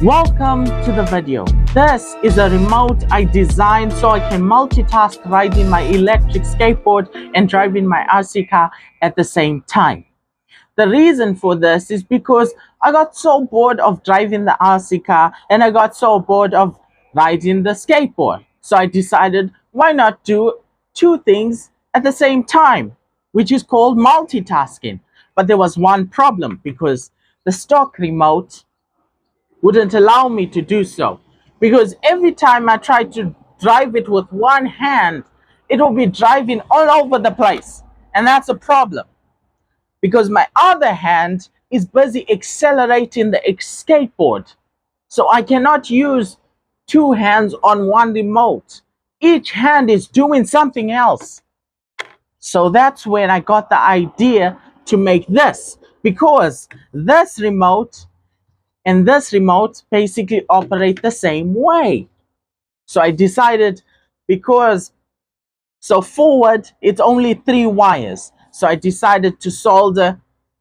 Welcome to the video. This is a remote I designed so I can multitask riding my electric skateboard and driving my RC car at the same time. The reason for this is because I got so bored of driving the RC car and I got so bored of riding the skateboard. So I decided, why not do two things at the same time, which is called multitasking. But there was one problem because the stock remote wouldn't allow me to do so, because every time I tried to drive it with one hand, it will be driving all over the place, and that's a problem because my other hand is busy accelerating the skateboard, so I cannot use two hands on one remote. Each hand is doing something else. So that's when I got the idea to make this, because this remote and this remote basically operate the same way. So I decided, so forward it's only 3 wires, so I decided to solder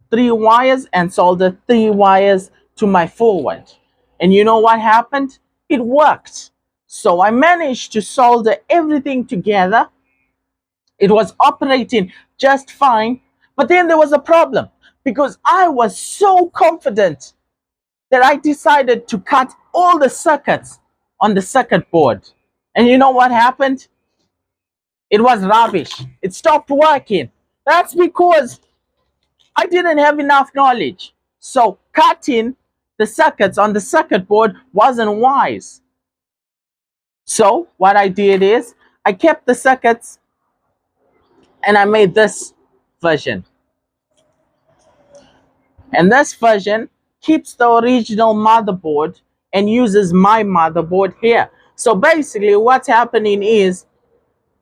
3 wires and solder 3 wires to my forward. And you know what happened? It worked. So I managed to solder everything together. It was operating just fine, but then there was a problem because I was so confident that I decided to cut all the circuits on the circuit board. And you know what happened? It was rubbish. It stopped working. That's because I didn't have enough knowledge. So cutting the circuits on the circuit board wasn't wise. So what I did is I kept the circuits and I made this version. And this version keeps the original motherboard and uses my motherboard here. So basically what's happening is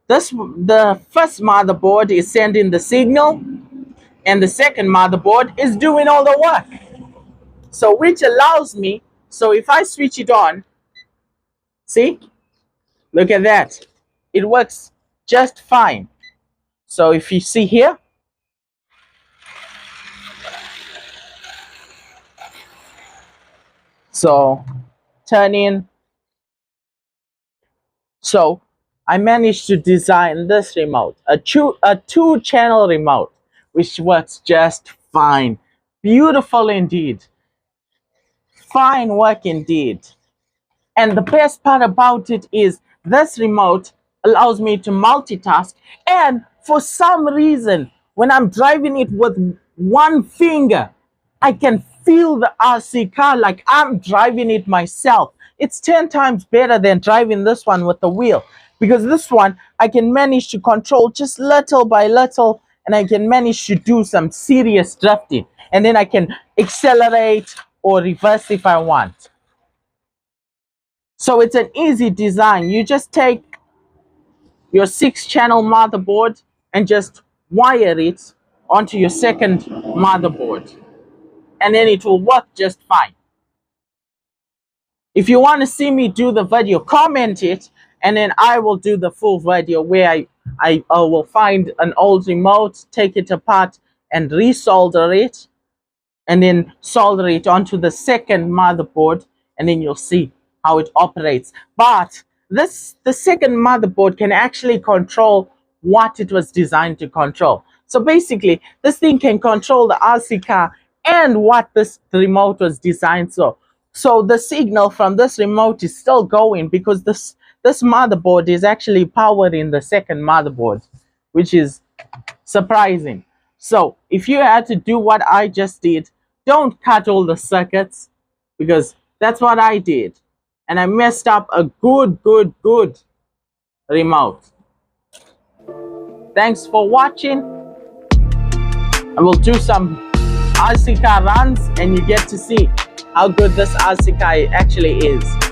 the first motherboard is sending the signal and the second motherboard is doing all the work. So which allows me, so if I switch it on, see, look at that, it works just fine. So if you see here, so turn in. So I managed to design this remote, a two-channel remote, which works just fine. Beautiful indeed. Fine work indeed. And the best part about it is this remote allows me to multitask, and for some reason when I'm driving it with one finger, I can feel the RC car like I'm driving it myself. It's 10 times better than driving this one with the wheel, because this one I can manage to control just little by little, and I can manage to do some serious drifting, and then I can accelerate or reverse if I want. So it's an easy design. You just take your 6-channel motherboard and just wire it onto your second motherboard, and then it will work just fine. If you want to see me do the video, comment it, and then I will do the full video where I will find an old remote, take it apart and resolder it, and then solder it onto the second motherboard, and then you'll see how it operates. But the second motherboard can actually control what it was designed to control. So basically this thing can control the RC car and what this remote was designed so. So the signal from this remote is still going because this motherboard is actually powering the second motherboard, which is surprising. So if you had to do what I just did, don't cut all the circuits, because that's what I did, and I messed up a good remote. Thanks for watching. I will do some RC car runs and you get to see how good this RC car actually is.